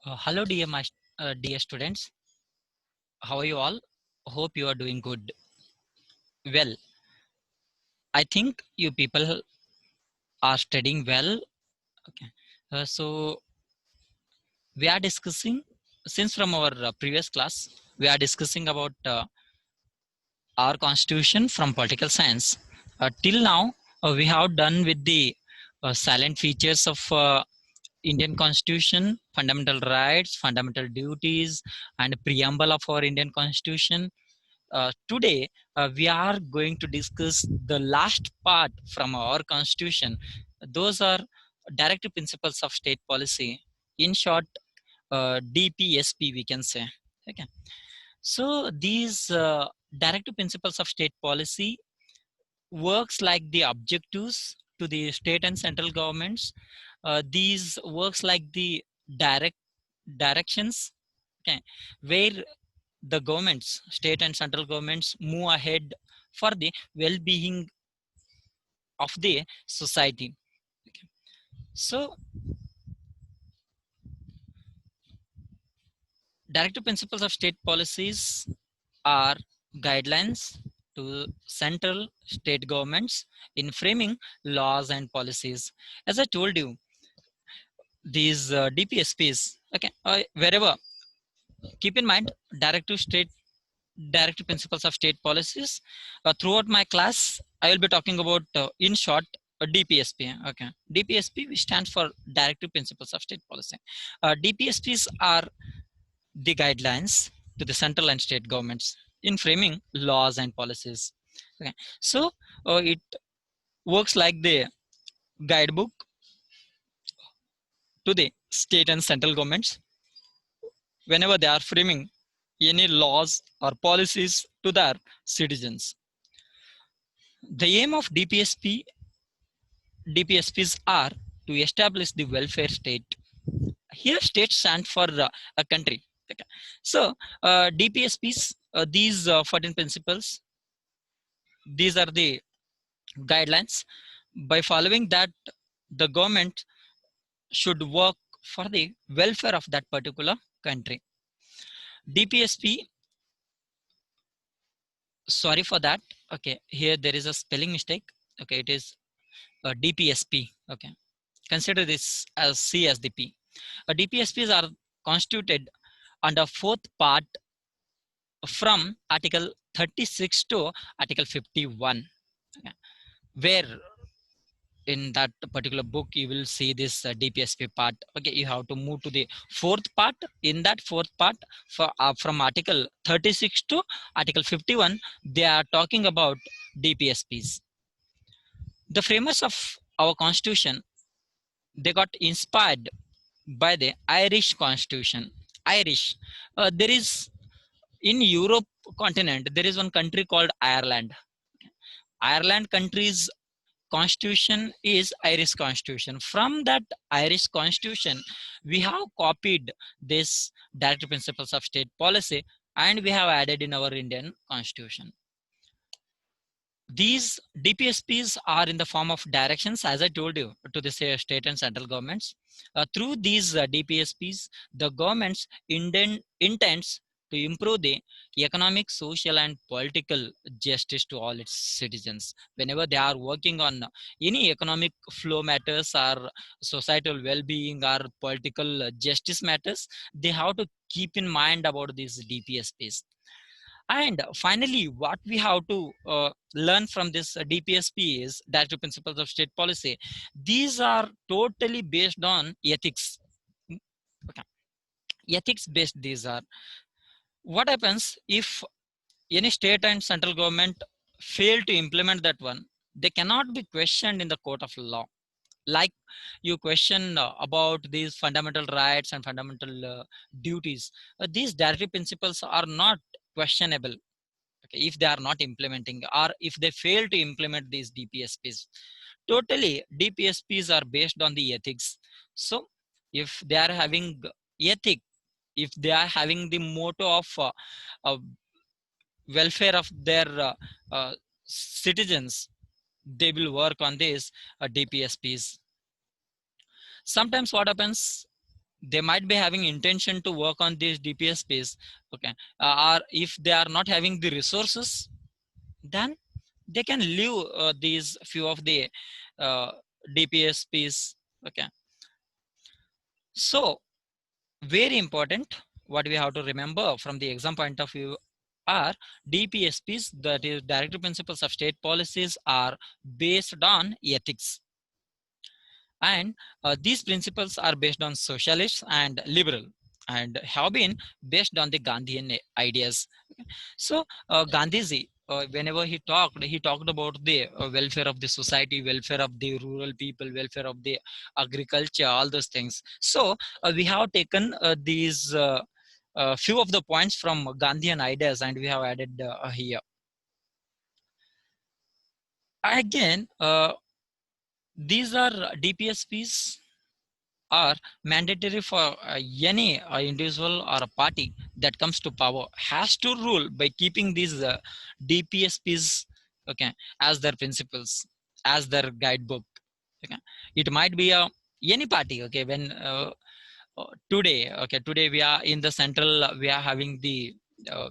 Hello, dear students. How are you all? Hope you are doing good. Well, I think you people are studying well. Okay. So we are discussing since from our previous class we are discussing about our constitution from political science. Till now, we have done with the silent features of Indian Constitution, fundamental rights, fundamental duties, and preamble of our Indian Constitution. Today, we are going to discuss the last part from our constitution. Those are directive principles of state policy. In short, DPSP, we can say. Okay. So these directive principles of state policy works like the objectives to the state and central governments. These works like the direct directions. Okay, where the governments, state and central governments, move ahead for the well-being of the society. Okay. So directive principles of state policies are guidelines to central state governments in framing laws and policies. As I told you, these DPSPs, okay, wherever, keep in mind directive principles of state policies. Throughout my class, I will be talking about, in short, DPSP. Okay, DPSP which stands for Directive Principles of State Policy. DPSPs are the guidelines to the central and state governments in framing laws and policies. Okay, so it works like the guidebook to the state and central governments whenever they are framing any laws or policies to their citizens. The aim of DPSPs are to establish the welfare state. Here, state stands for a country. Okay. So, DPSPs, these 14 principles, these are the guidelines. By following that, the government should work for the welfare of that particular country. DPSP, sorry for that. Okay, here there is a spelling mistake. Okay, it is DPSP. Okay, consider this as C as the P. DPSPs are constituted under fourth part from Article 36 to Article 51, okay, where in that particular book you will see this DPSP part. Okay, you have to move to the fourth part. In that fourth part, from Article 36 to Article 51, they are talking about DPSPs. The framers of our constitution, they got inspired by the Irish constitution. Irish. There is in Europe continent, there is one country called Ireland. Ireland country's constitution is Irish constitution. From that Irish constitution, we have copied this directive principles of state policy and we have added in our Indian constitution. These DPSPs are in the form of directions, as I told you, to the state and central governments. Through these DPSPs, the governments intends to improve the economic, social, and political justice to all its citizens. Whenever they are working on any economic flow matters or societal well-being or political justice matters, they have to keep in mind about these DPSPs. And finally, what we have to learn from this DPSP is Directive Principles of State Policy. These are totally based on ethics. Okay. Ethics based these are. What happens if any state and central government fail to implement that one? They cannot be questioned in the court of law. Like you question about these fundamental rights and fundamental duties. These directive principles are not questionable. Okay, if they are not implementing or if they fail to implement these DPSPs. Totally, DPSPs are based on the ethics. So if they are having ethic, if they are having the motto of welfare of their citizens, they will work on these DPSPs. Sometimes what happens, they might be having intention to work on this DPS space, okay, or if they are not having the resources, then they can leave these few of the uh, DPS space, okay. So very important, what we have to remember from the exam point of view are DPSPs, that is directive principles of state policies, are based on ethics, and these principles are based on socialist and liberal, and have been based on the Gandhian ideas. So Gandhiji, whenever he talked about the welfare of the society, welfare of the rural people, welfare of the agriculture, all those things. So we have taken these few of the points from Gandhian ideas, and we have added here. Again, these are DPSPs are mandatory for any individual or a party that comes to power has to rule by keeping these DPSPs, okay, as their principles, as their guidebook. Okay, it might be a any party. Okay, when today, okay, today we are in the central, we are having the uh,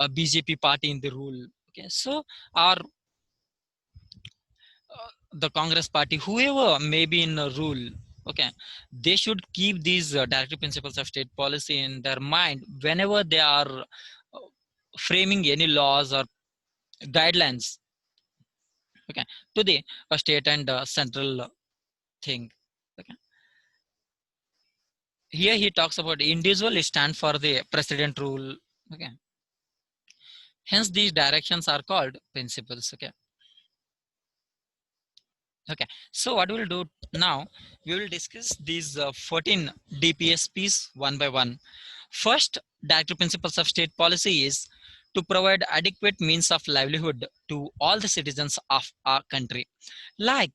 a BJP party in the rule. Okay, so our the Congress party, whoever may be in a rule, okay, they should keep these directive principles of state policy in their mind whenever they are framing any laws or guidelines, okay, to the state and central thing. Okay. Here he talks about individual stand for the president rule. Okay. Hence, these directions are called principles. Okay. Okay, so what we'll do now, we will discuss these 14 DPSPs one by one. First, directive principles of state policy is to provide adequate means of livelihood to all the citizens of our country. Like,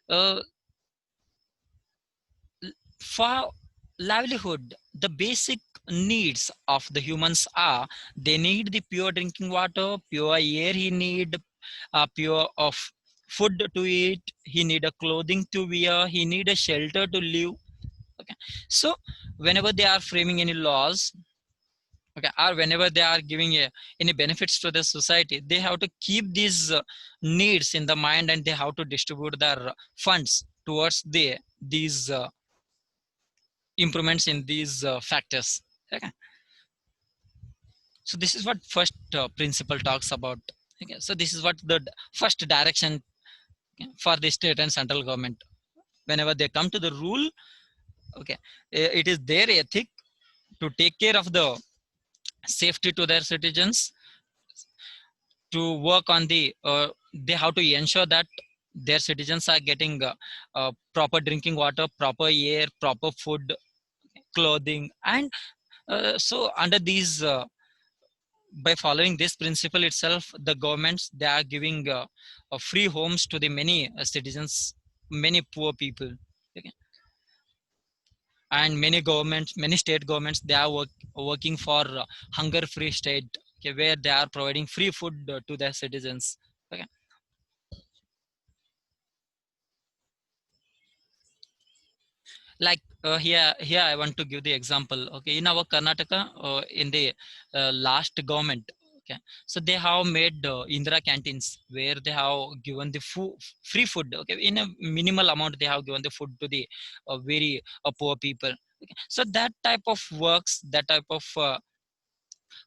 uh, for livelihood, the basic needs of the humans are they need the pure drinking water, pure air he need, pure of food to eat, he need a clothing to wear, he need a shelter to live. Okay, so whenever they are framing any laws, okay, or whenever they are giving any benefits to the society, they have to keep these needs in the mind, and they have to distribute their funds towards these improvements in these factors. Okay, so this is what first principle talks about. Okay, so this is what the first direction, okay, for the state and central government whenever they come to the rule. Okay, it is their ethic to take care of the safety to their citizens, to work on the they have to ensure that their citizens are getting proper drinking water, proper air, proper food, clothing, and so under these by following this principle itself, the governments, they are giving free homes to the many citizens, many poor people. Okay, and many governments, many state governments, they are working for hunger free state, okay, where they are providing free food to their citizens. Okay, like here I want to give the example. Okay, in our Karnataka, in the last government, okay, so they have made Indira canteens where they have given the food, free food, okay, in a minimal amount they have given the food to the very poor people. Okay, so that type of works, that type of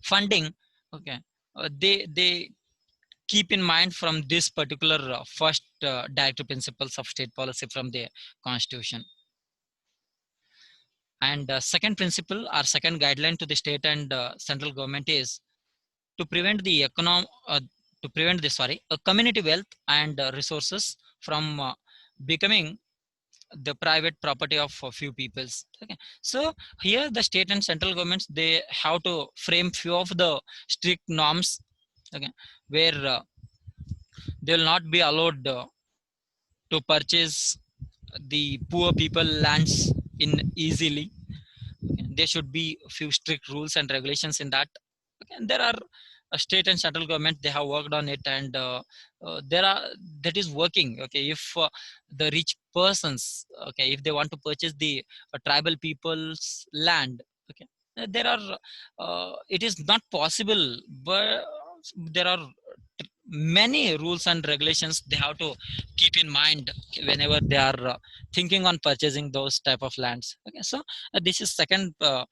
funding, okay, they keep in mind from this particular first directive principles of state policy from the constitution. And second principle or second guideline to the state and central government is to prevent the to prevent the community wealth and resources from becoming the private property of a few peoples. Okay, so here the state and central governments, they have to frame few of the strict norms, okay, where they will not be allowed to purchase the poor people lands in easily. Okay, there should be a few strict rules and regulations in that. Okay, and there are state and central government, they have worked on it, and there are that is working. Okay, if the rich persons, okay, if they want to purchase the tribal people's land, okay, there are it is not possible, but there are many rules and regulations they have to keep in mind whenever they are thinking on purchasing those type of lands. Okay, so this is second uh,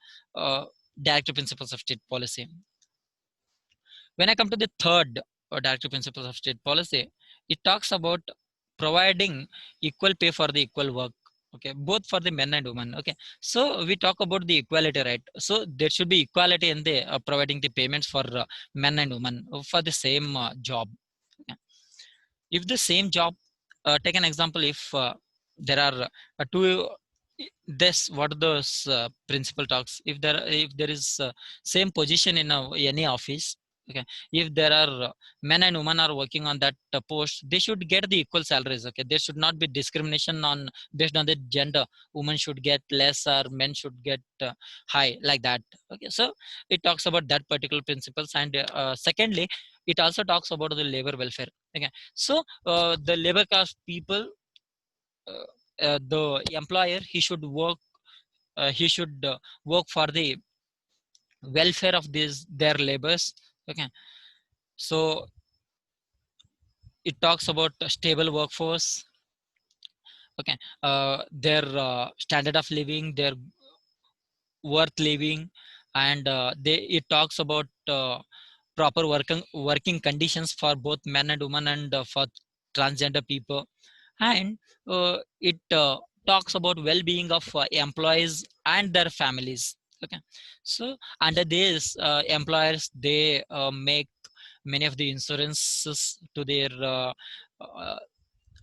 directive principles of state policy. When I come to the third directive principles of state policy, it talks about providing equal pay for the equal work, okay, both for the men and women. Okay, so we talk about the equality, right? So there should be equality in the providing the payments for men and women for the same job. Okay. If the same job, take an example, if there are two, this what those principle talks, if there is same position in any office, okay, if there are men and women are working on that post, they should get the equal salaries. Okay, there should not be discrimination on based on the gender. Women should get less or men should get high, like that. Okay, so it talks about that particular principles. And secondly, it also talks about the labor welfare. Okay, so the labor caste people, the employer, he should work for the welfare of these their labors. Okay, so it talks about a stable workforce. Okay, their standard of living, their worth living, and they it talks about proper working conditions for both men and women, and for transgender people. And it talks about well-being of employees and their families. Okay, so under this, employers, they make many of the insurances to their uh,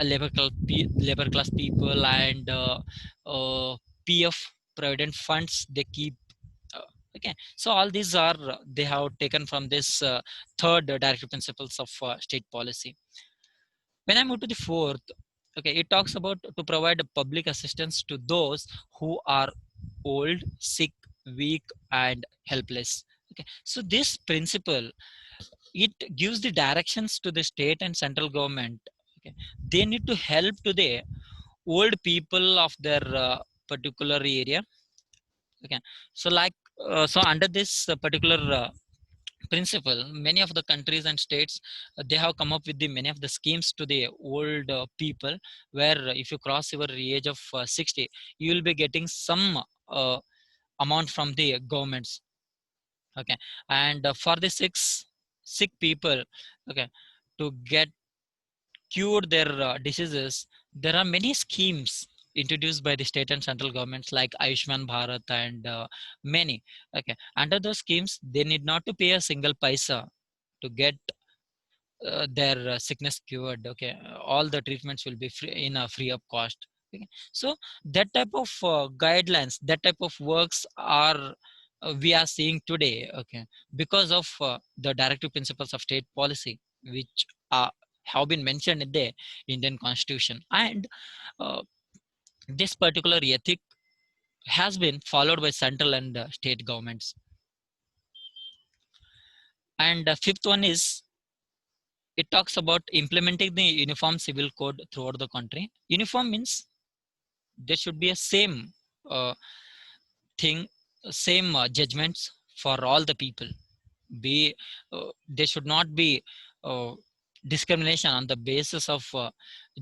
labor class people, and pf provident funds they keep. Okay, so all these are they have taken from this third directive principles of state policy. When I move to the fourth, okay, it talks about to provide public assistance to those who are old, sick, weak, and helpless. Okay, so this principle, it gives the directions to the state and central government. Okay, they need to help to the old people of their particular area. Okay, so like so under this particular principle, many of the countries and states, they have come up with the many of the schemes to the old people, where if you cross your age of 60, you will be getting some amount from the governments. Okay, and for the sick people, okay, to get cured their diseases, there are many schemes introduced by the state and central governments, like Ayushman Bharat and many. Okay, under those schemes, they need not to pay a single paisa to get their sickness cured. Okay, all the treatments will be free in a free of cost. Okay, so that type of guidelines, that type of works are we are seeing today. Okay, because of the directive principles of state policy, which have been mentioned in the Indian Constitution. And uh, this particular ethic has been followed by central and state governments. And fifth one is, it talks about implementing the uniform civil code throughout the country. Uniform means there should be a same uh, thing, same judgments for all the people. Be there should not be uh, discrimination on the basis of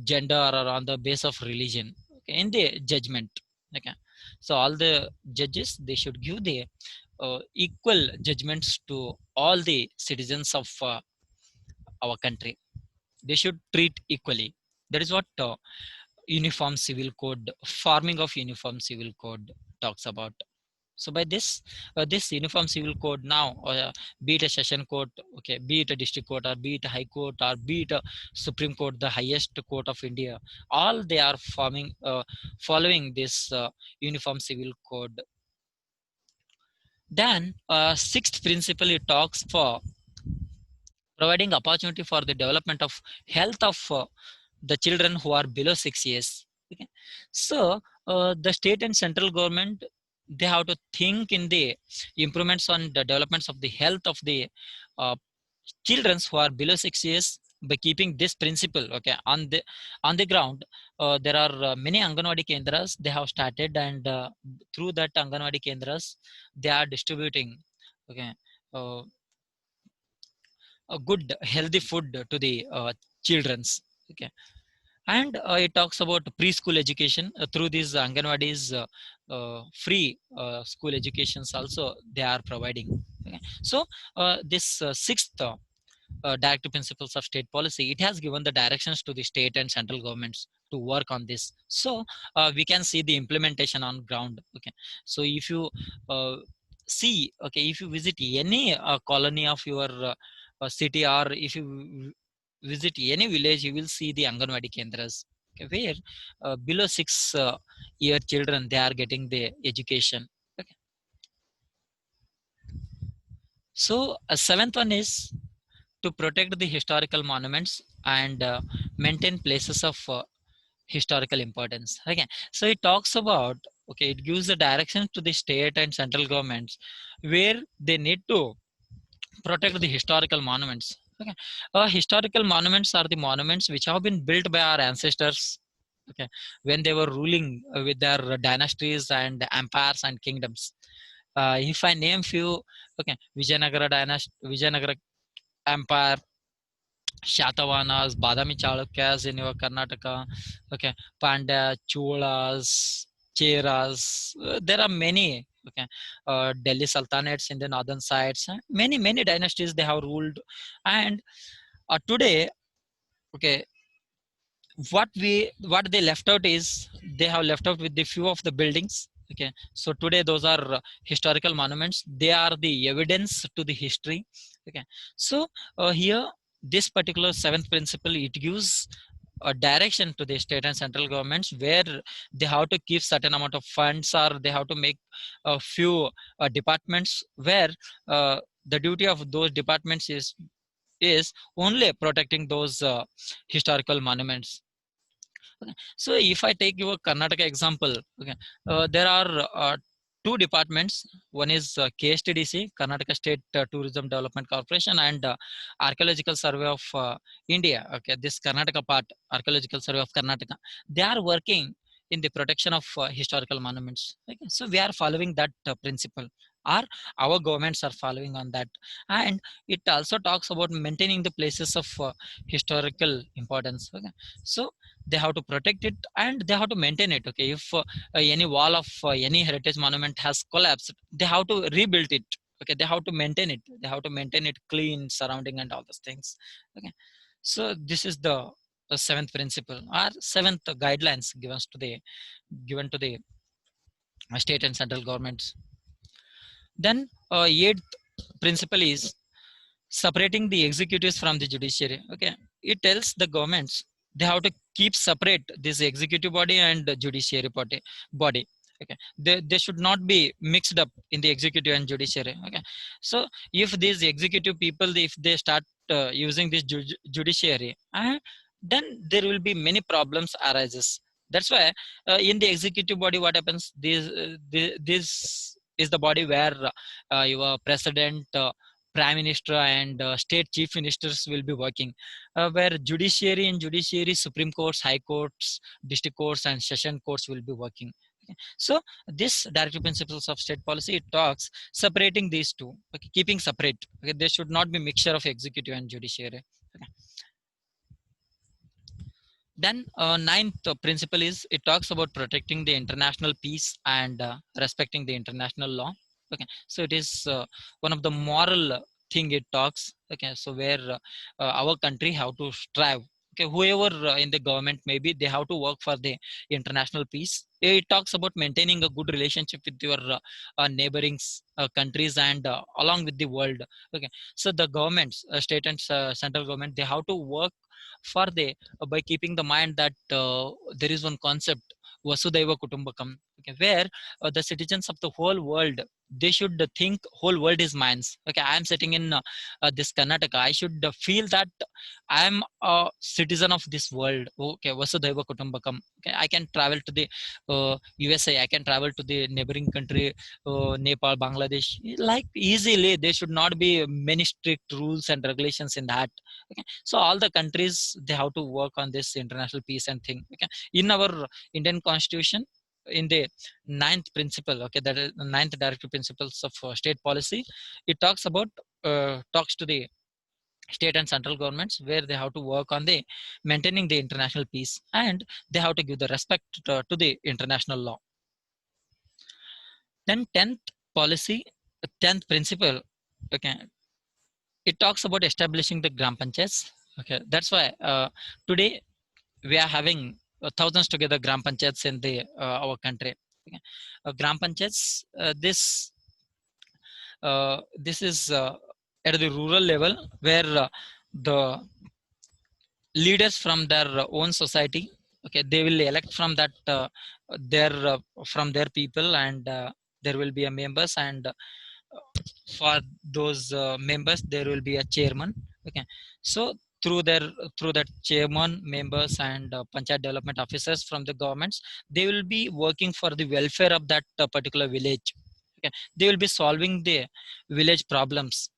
gender or on the basis of religion, okay, in the judgment. Okay, so all the judges, they should give the equal judgments to all the citizens of our country. They should treat equally. That is what uniform civil code, forming of uniform civil code talks about. So by this this uniform civil code now, be it a session court, okay, be it a district court, or be it a high court, or be it a supreme court, the highest court of India, all they are forming following this uniform civil code. Then sixth principle, it talks for providing opportunity for the development of health of the children who are below 6 years. Okay, so the state and central government, they have to think in the improvements on the developments of the health of the uh, children who are below 6 years, by keeping this principle, okay, on the ground, there are many Anganwadi Kendras they have started, and through that Anganwadi Kendras they are distributing, okay, uh, a good healthy food to the children's, okay. And it talks about preschool education through these Anganwadis, free school educations also they are providing, okay. So this sixth directive principles of state policy, it has given the directions to the state and central governments to work on this. So we can see the implementation on ground, okay. So if you uh, see, okay, if you visit any colony of your city, or if you visit any village, you will see the Anganwadi Kendras, okay, where below 6 year children they are getting the education, okay. So seventh one is to protect the historical monuments and maintain places of historical importance, okay. So it talks about, okay, it gives the directions to the state and central governments where they need to protect the historical monuments, okay. Historical monuments are the monuments which have been built by our ancestors, okay, when they were ruling with their dynasties and empires and kingdoms. If I name few, okay, Vijayanagara dynasty, Vijayanagara empire, Shatavahanas, Badami Chalukyas in your Karnataka, okay, Pandya, Cholas, Cheras. There are many. Okay, Delhi Sultanates in the northern sides. Many dynasties they have ruled, and today, okay, what they left out is they have left out with the few of the buildings. Okay, so today those are historical monuments. They are the evidence to the history. Okay, so here this particular seventh principle, it gives a direction to the state and central governments where they have to keep certain amount of funds, or they have to make a few departments where the duty of those departments is only protecting those historical monuments. Okay. So if I take your Karnataka example, okay, there are two departments. One is KSTDC, Karnataka State Tourism Development Corporation, and Archaeological Survey of India. Okay, this Karnataka part, Archaeological Survey of Karnataka, they are working in the protection of historical monuments. Okay, so we are following that principle, or our governments are following on that, and it also talks about maintaining the places of historical importance. Okay, so they have to protect it and they have to maintain it, okay. If any wall of any heritage monument has collapsed, they have to rebuild it, okay. They have to maintain it, they have to maintain it clean surrounding and all those things, okay. So this is the seventh principle or seventh guidelines given to the state and central governments. Then eighth principle is separating the executives from the judiciary, okay. It tells the governments they have to keep separate this executive body and the judiciary body, okay. They should not be mixed up in the executive and judiciary, okay. So if these executive people, if they start using this judiciary, then there will be many problems arises. That's why in the executive body what happens, this is the body where your president, prime minister, and state chief ministers will be working, where judiciary, supreme courts, high courts, district courts, and session courts will be working, okay. So this directive principles of state policy, it talks separating these two, okay, keeping separate, okay. There should not be mixture of executive and judiciary, okay. Then ninth principle is it talks about protecting the international peace and respecting the international law, okay. So it is one of the moral thing it talks, okay. So where our country have to strive, okay, whoever in the government maybe, they have to work for the international peace. It talks about maintaining a good relationship with your neighboring countries and along with the world, okay. So the governments, state and central government, they have to work for the by keeping the mind that there is one concept, vasudhaiva kutumbakam, okay, where the citizens of the whole world, they should think whole world is mine. Okay, I am sitting in this Karnataka, I should feel that I am a citizen of this world. Okay, vasudhaiva kutumbakam. Okay, I can travel to the USA, I can travel to the neighboring country, Nepal, Bangladesh, like easily. There should not be many strict rules and regulations in that. Okay, so all the countries, they have to work on this international peace and thing. Okay, in our Indian constitution, in the ninth principle, okay, that is the ninth directive principles of state policy, it talks about talks to the state and central governments, where they have to work on the maintaining the international peace, and they have to give the respect to the international law. Then 10th policy, 10th principle, okay, it talks about establishing the gram panchayats. Okay, that's why today we are having thousands together gram panchayats in the our country. Okay. Gram panchayats, this is at the rural level, where the leaders from their own society, okay, they will elect from that their from their people, and there will be a members, and for those members there will be a chairman. Okay, so through their through that chairman, members, and panchayat development officers from the governments, they will be working for the welfare of that particular village. Okay, they will be solving the village problems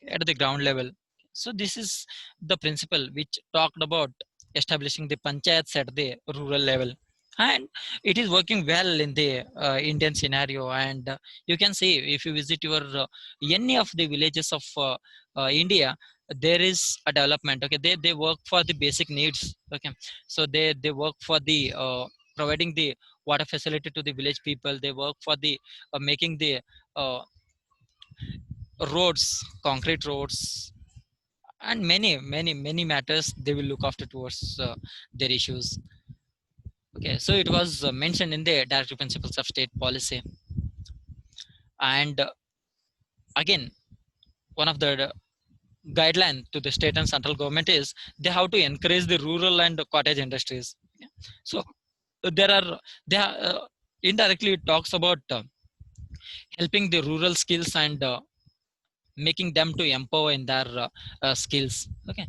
at the ground level. So this is the principle which talked about establishing the panchayats at the rural level, and it is working well in the Indian scenario. And you can see, if you visit your any of the villages of India, there is a development. Okay, they work for the basic needs. Okay, so they work for the providing the water facility to the village people. They work for the making the uh, roads, concrete roads, and many matters they will look after towards their issues. Okay, so it was mentioned in the directive principles of state policy. And again, one of the guideline to the state and central government is they have to encourage the rural and cottage industries. Yeah. So there are they are, indirectly it talks about helping the rural skills, and making them to empower in their skills. Okay,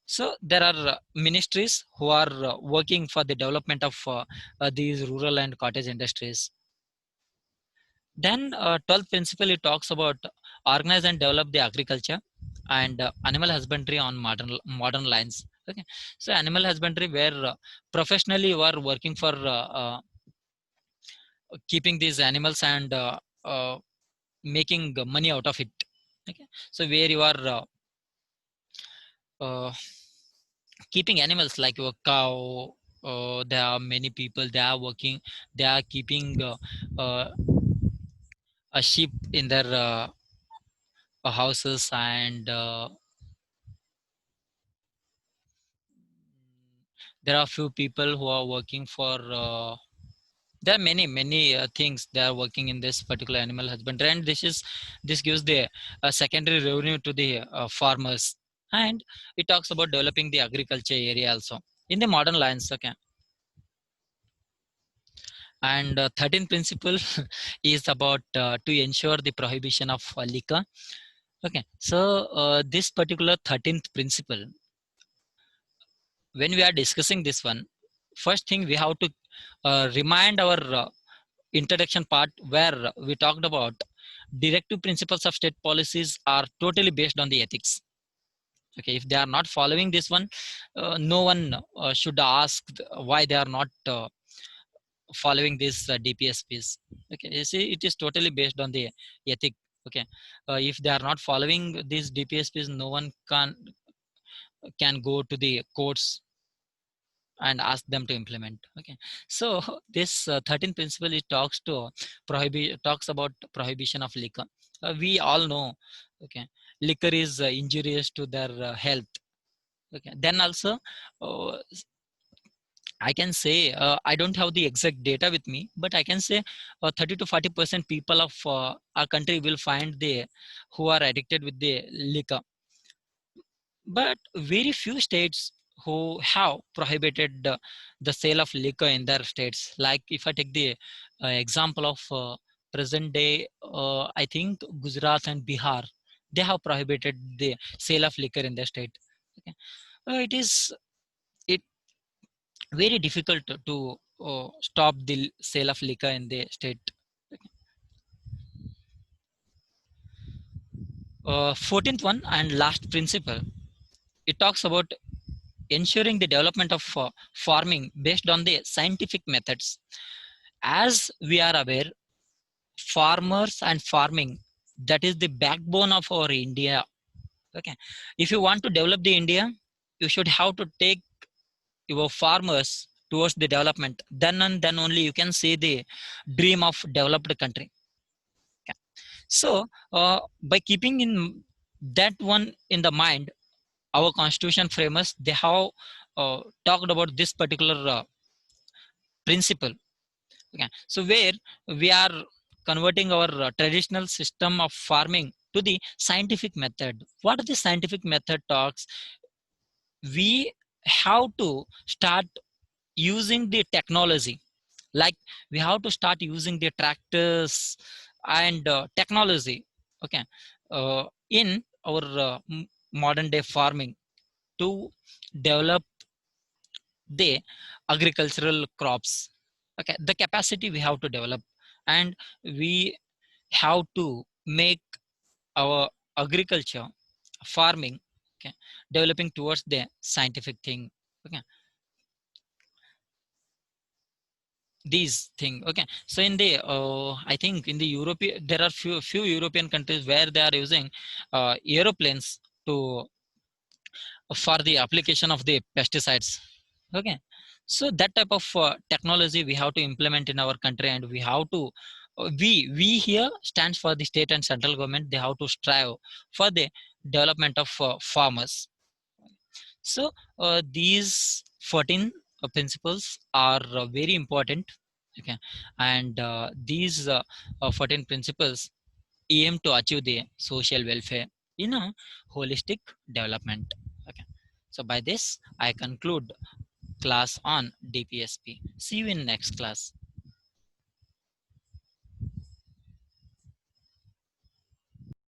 so there are ministries who are working for the development of these rural and cottage industries. Then 12th principle, it talks about organize and develop the agriculture and animal husbandry on modern lines. Okay, so animal husbandry, where professionally you are working for keeping these animals, and making money out of it. Okay, so where you are uh, keeping animals like your cow, there are many people, they are working, they are keeping a sheep in their houses, and there are few people who are working for there are many things they are working in this particular animal husbandry, and this gives the secondary revenue to the farmers. And it talks about developing the agriculture area also in the modern lines. Okay, and 13th principle is about to ensure the prohibition of liquor. Okay, so this particular 13th principle, when we are discussing this one, first thing we have to remind our introduction part, where we talked about directive principles of state policies are totally based on the ethics. Okay, if they are not following this one, no one should ask why they are not following these DPSPs. Okay, you see, it is totally based on the ethic. Okay, if they are not following these DPSPs, no one can go to the courts and ask them to implement. Okay, so this 13th principle, it talks to talks about prohibition of liquor. We all know, okay, liquor is injurious to their health. Okay, then also uh, I can say, I don't have the exact data with me, but I can say 30 to 40% people of our country will find they who are addicted with the liquor. But very few states who have prohibited the sale of liquor in their states. Like if I take the example of present day, I think Gujarat and Bihar, they have prohibited the sale of liquor in their state. Okay. It is it very difficult to stop the sale of liquor in the state. 14th one and last principle, it talks about ensuring the development of farming based on the scientific methods. As we are aware, farmers and farming, that is the backbone of our India. Okay, if you want to develop the India, you should have to take your farmers towards the development, then and then only you can see the dream of developed country. Okay. So by keeping in that one in the mind, our constitution framers, they have talked about this particular principle. Okay. So where we are converting our traditional system of farming to the scientific method. What the scientific method talks? We have to start using the technology. Like we have to start using the tractors and technology. Okay, in our modern day farming to develop the agricultural crops. Okay, the capacity we have to develop, and we have to make our agriculture farming, okay, developing towards the scientific thing. Okay, these thing. Okay, so in the I think in the European, there are few European countries where they are using aeroplanes to for the application of the pesticides. Okay, so that type of technology we have to implement in our country, and we have to we here stands for the state and central government, they have to strive for the development of farmers. So these 14 principles are very important. Okay, and these 14 principles aim to achieve the social welfare in a holistic development. Okay, so by this I conclude class on DPSP. See you in next class.